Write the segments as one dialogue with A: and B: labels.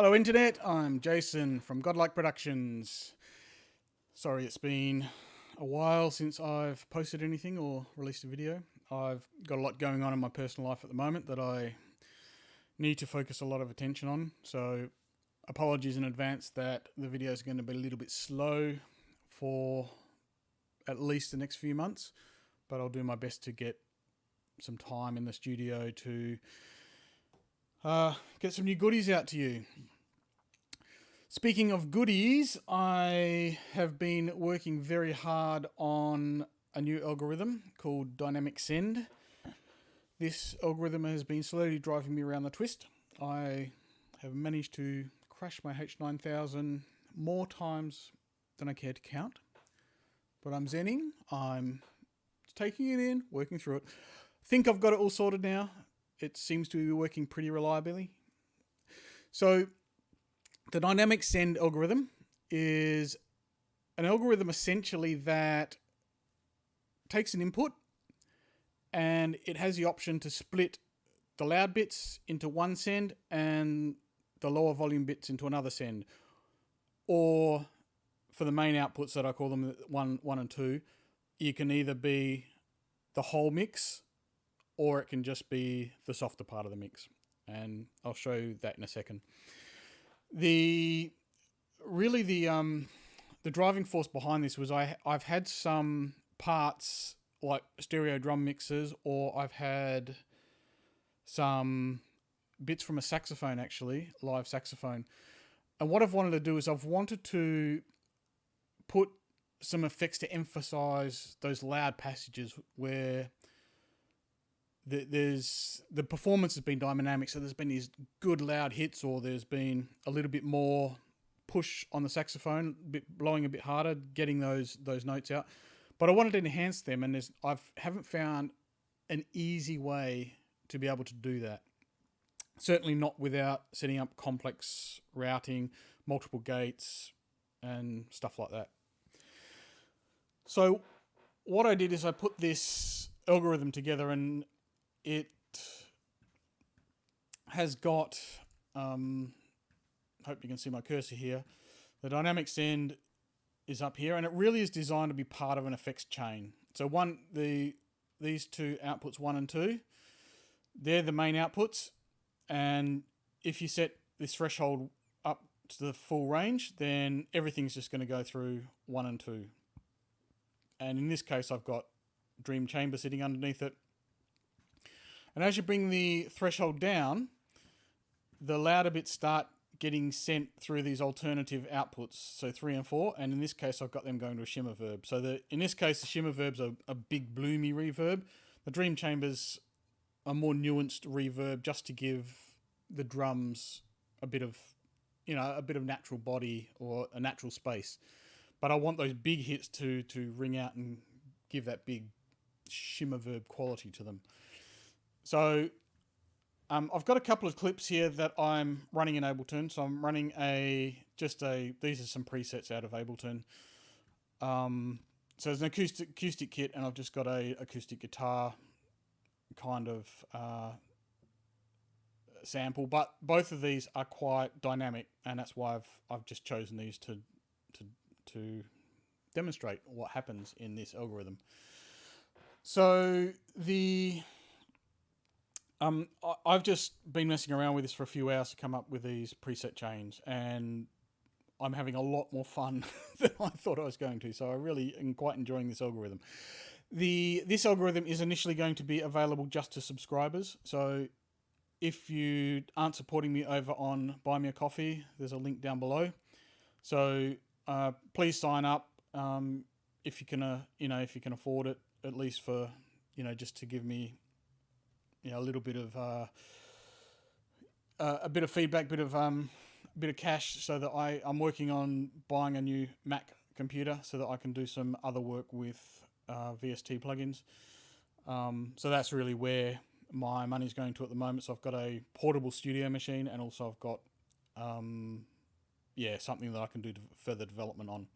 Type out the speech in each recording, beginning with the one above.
A: Hello Internet, I'm Jason from Godlike Productions. Sorry it's been a while since I've posted anything or released a video. I've got a lot going on in my personal life at the moment that I need to focus a lot of attention on, so apologies in advance that the video is going to be a little bit slow for at least the next few months, but I'll do my best to get some time in the studio to get some new goodies out to you. Speaking of goodies, I have been working very hard on a new algorithm called Dynamic Send. This algorithm has been slowly driving me around the twist. I have managed to crash my H9000 more times than I care to count. But I'm zenning, I'm taking it in, working through it. Think I've got it all sorted now. It seems to be working pretty reliably. So the dynamic send algorithm is an algorithm essentially that takes an input and it has the option to split the loud bits into one send and the lower volume bits into another send. Or for the main outputs that I call them 1 and 2, you can either be the whole mix or it can just be the softer part of the mix. And I'll show you that in a second. The driving force behind this was I've had some parts like stereo drum mixers, or I've had some bits from a saxophone, actually, live saxophone. And what I've wanted to do is I've wanted to put some effects to emphasize those loud passages where the performance has been dynamic, so there's been these good loud hits, or there's been a little bit more push on the saxophone, blowing a bit harder, getting those notes out. But I wanted to enhance them, and I haven't found an easy way to be able to do that. Certainly not without setting up complex routing, multiple gates, and stuff like that. So what I did is I put this algorithm together, and it has got, hope you can see my cursor here, the dynamic send is up here, and it really is designed to be part of an effects chain. So these two outputs, 1 and 2, they're the main outputs, and if you set this threshold up to the full range, then everything's just going to go through 1 and 2. And in this case, I've got Dream Chamber sitting underneath it. And as you bring the threshold down, the louder bits start getting sent through these alternative outputs, so 3 and 4, and in this case I've got them going to a shimmer verb. So in this case the shimmer verb's a big bloomy reverb. The Dream Chamber's a more nuanced reverb, just to give the drums a bit of natural body or a natural space. But I want those big hits to ring out and give that big shimmer verb quality to them. So I've got a couple of clips here that I'm running in Ableton. So I'm running these are some presets out of Ableton. So there's an acoustic kit, and I've just got a acoustic guitar kind of sample. But both of these are quite dynamic, and that's why I've just chosen these to demonstrate what happens in this algorithm. So I've just been messing around with this for a few hours to come up with these preset chains, and I'm having a lot more fun than I thought I was going to. So I really am quite enjoying this algorithm. This algorithm is initially going to be available just to subscribers. So if you aren't supporting me over on Buy Me a Coffee, there's a link down below. So please sign up if you can afford it, at least for just to give me a little bit of a bit of feedback, bit of cash, so that I'm working on buying a new Mac computer so that I can do some other work with VST plugins. So that's really where my money's going to at the moment. So I've got a portable studio machine, and also I've got something that I can do further development on.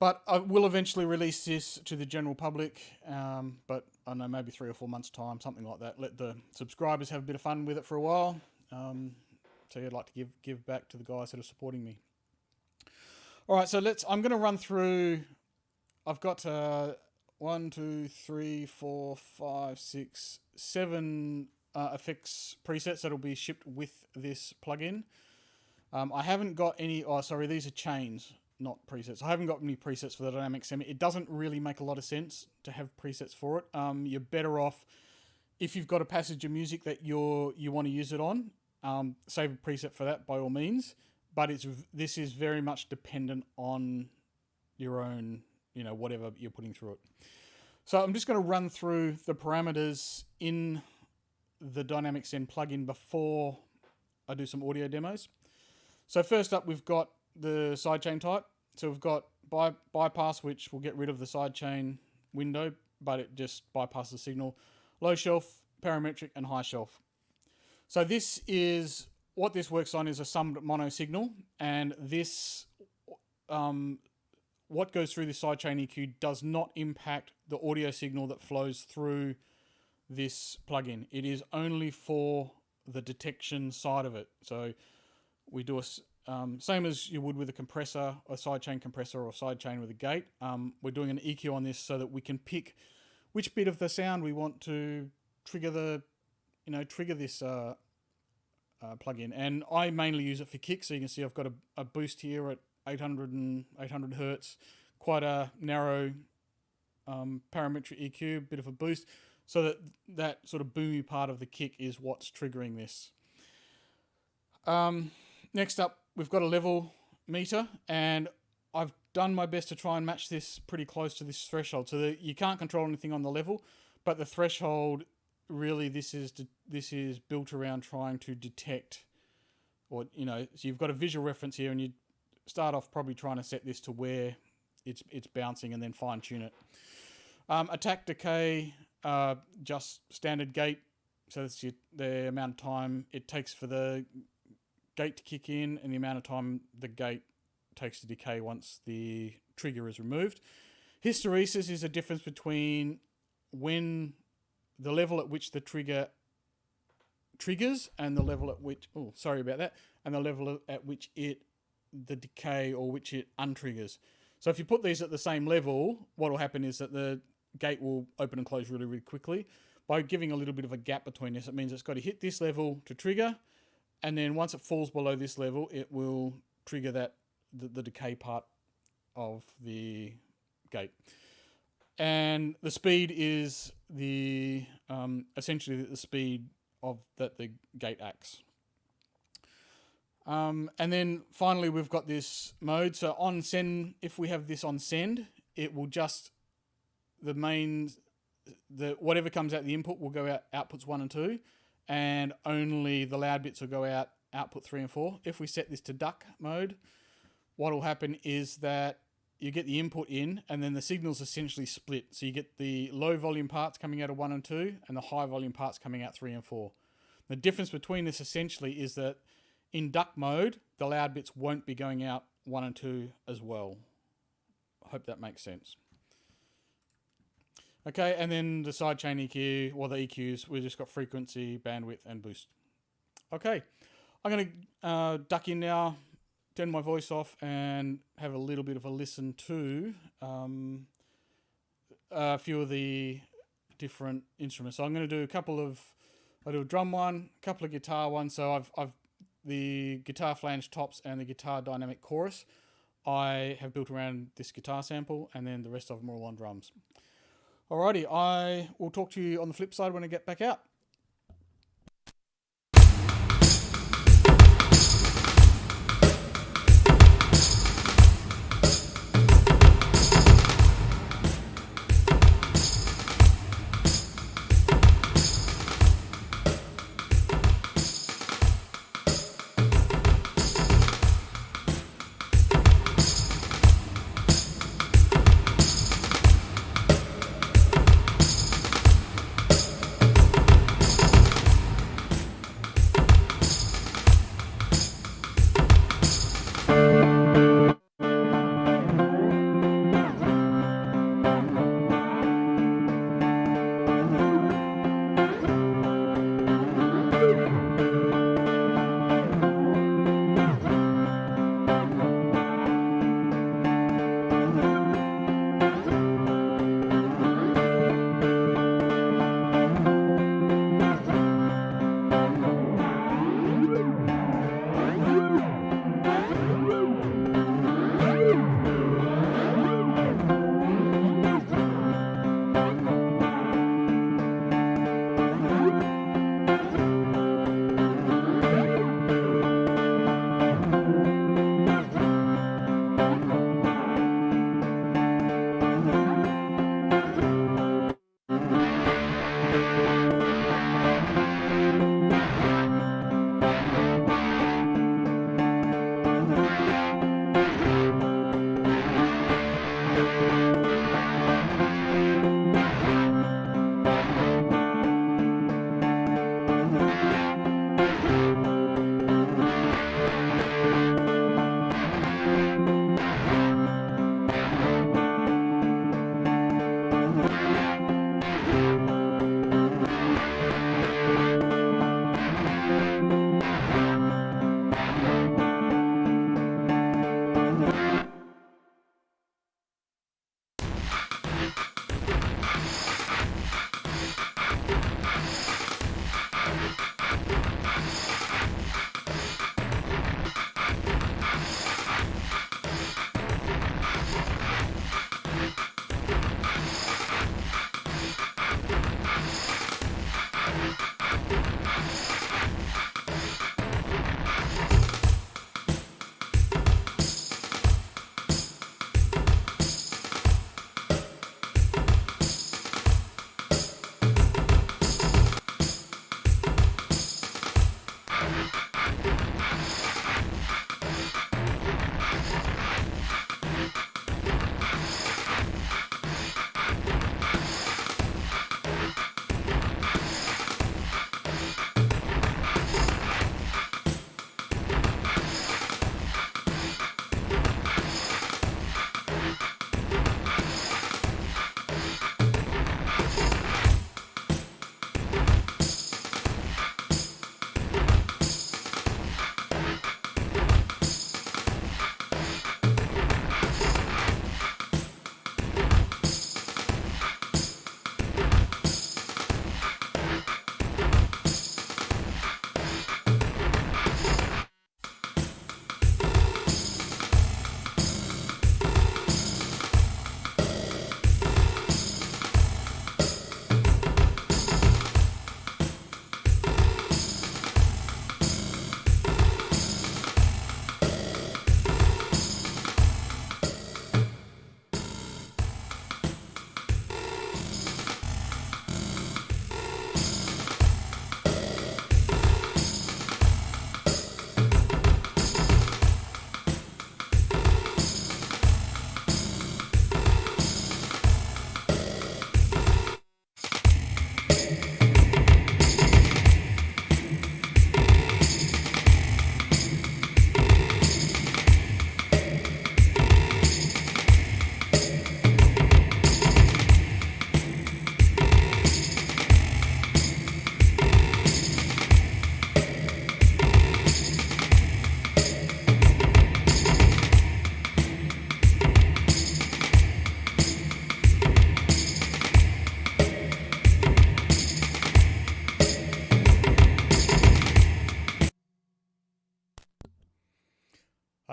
A: But I will eventually release this to the general public, but I don't know, maybe 3 or 4 months' time, something like that. Let the subscribers have a bit of fun with it for a while. So I'd like to give back to the guys that are supporting me. All right, so I'm going to run through. I've got 1, 2, 3, 4, 5, 6, 7 effects presets that'll be shipped with this plugin. I haven't got any. Oh, sorry, these are chains, not presets. I haven't got any presets for the Dynamic Semi. It doesn't really make a lot of sense to have presets for it. You're better off if you've got a passage of music that you want to use it on. Save a preset for that by all means. But this is very much dependent on your own, whatever you're putting through it. So I'm just going to run through the parameters in the Dynamic Send plugin before I do some audio demos. So first up, we've got the sidechain type. So we've got bypass, which will get rid of the sidechain window, but it just bypasses the signal. Low shelf, parametric, and high shelf. So this is what this works on is a summed mono signal, and this what goes through the sidechain EQ does not impact the audio signal that flows through this plugin. It is only for the detection side of it. So we do same as you would with a compressor, a sidechain compressor, or a sidechain with a gate. We're doing an EQ on this so that we can pick which bit of the sound we want to trigger this plugin. And I mainly use it for kick. So you can see I've got a boost here at 800 hertz, quite a narrow parametric EQ, bit of a boost, so that sort of boomy part of the kick is what's triggering this. Next up, we've got a level meter, and I've done my best to try and match this pretty close to this threshold, so that you can't control anything on the level, but the threshold, really, this is built around trying to detect, or so you've got a visual reference here, and you start off probably trying to set this to where it's bouncing, and then fine tune it. Attack, decay, just standard gate. So that's the amount of time it takes for the gate to kick in, and the amount of time the gate takes to decay once the trigger is removed. Hysteresis is a difference between when the level at which the trigger triggers and the level at which, and the level at which the decay or which it untriggers. So if you put these at the same level, what will happen is that the gate will open and close really, really quickly. By giving a little bit of a gap between this, it means it's got to hit this level to trigger, and then once it falls below this level, it will trigger the decay part of the gate. And the speed is essentially the speed of that the gate acts. And then finally, we've got this mode. So on send, if we have this on send, it will just whatever comes out the input will go out outputs 1 and 2, and only the loud bits will go out output 3 and 4. If we set this to duck mode, what will happen is that you get the input in, and then the signal's essentially split. So you get the low volume parts coming out of 1 and 2, and the high volume parts coming out 3 and 4. The difference between this essentially is that in duck mode, the loud bits won't be going out 1 and 2 as well. I hope that makes sense. Okay, and then the sidechain EQ, or the EQs, we've just got frequency, bandwidth, and boost. Okay, I'm going to duck in now, turn my voice off, and have a little bit of a listen to a few of the different instruments. So I'm going to do I'll do a drum one, a couple of guitar ones. So I've the guitar flange tops and the guitar dynamic chorus I have built around this guitar sample, and then the rest of them are all on drums. Alrighty, I will talk to you on the flip side when I get back out.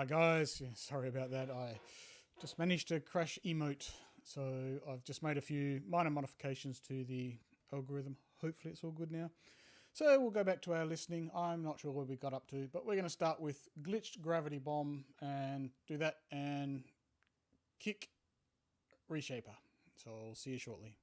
A: Guys, sorry about that. I just managed to crash emote. So I've just made a few minor modifications to the algorithm. Hopefully it's all good now. So we'll go back to our listening. I'm not sure where we got up to, but we're going to start with Glitched Gravity Bomb and do that and kick Reshaper. So I'll see you shortly.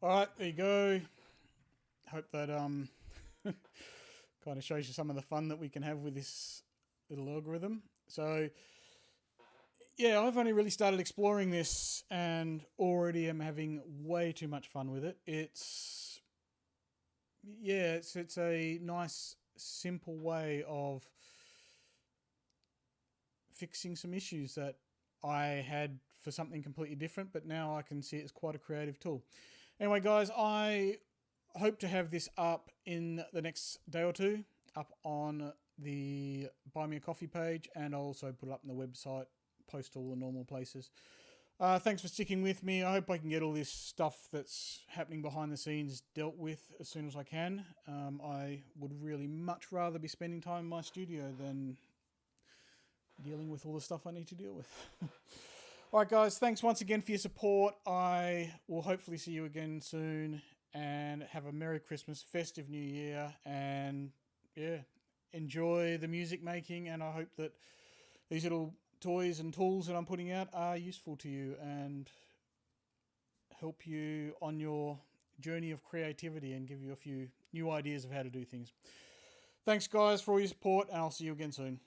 A: All right, there you go. Hope that kind of shows you some of the fun that we can have with this little algorithm. So yeah, I've only really started exploring this and already am having way too much fun with it. It's a nice simple way of fixing some issues that I had for something completely different, but now I can see it as quite a creative tool. Anyway, guys, I hope to have this up in the next day or two, up on the Buy Me a Coffee page, and I'll also put it up on the website, post all the normal places. Thanks for sticking with me. I hope I can get all this stuff that's happening behind the scenes dealt with as soon as I can. I would really much rather be spending time in my studio than dealing with all the stuff I need to deal with. All right, guys, thanks once again for your support. I will hopefully see you again soon, and have a Merry Christmas, festive New Year, and yeah, enjoy the music making, and I hope that these little toys and tools that I'm putting out are useful to you and help you on your journey of creativity and give you a few new ideas of how to do things. Thanks, guys, for all your support, and I'll see you again soon.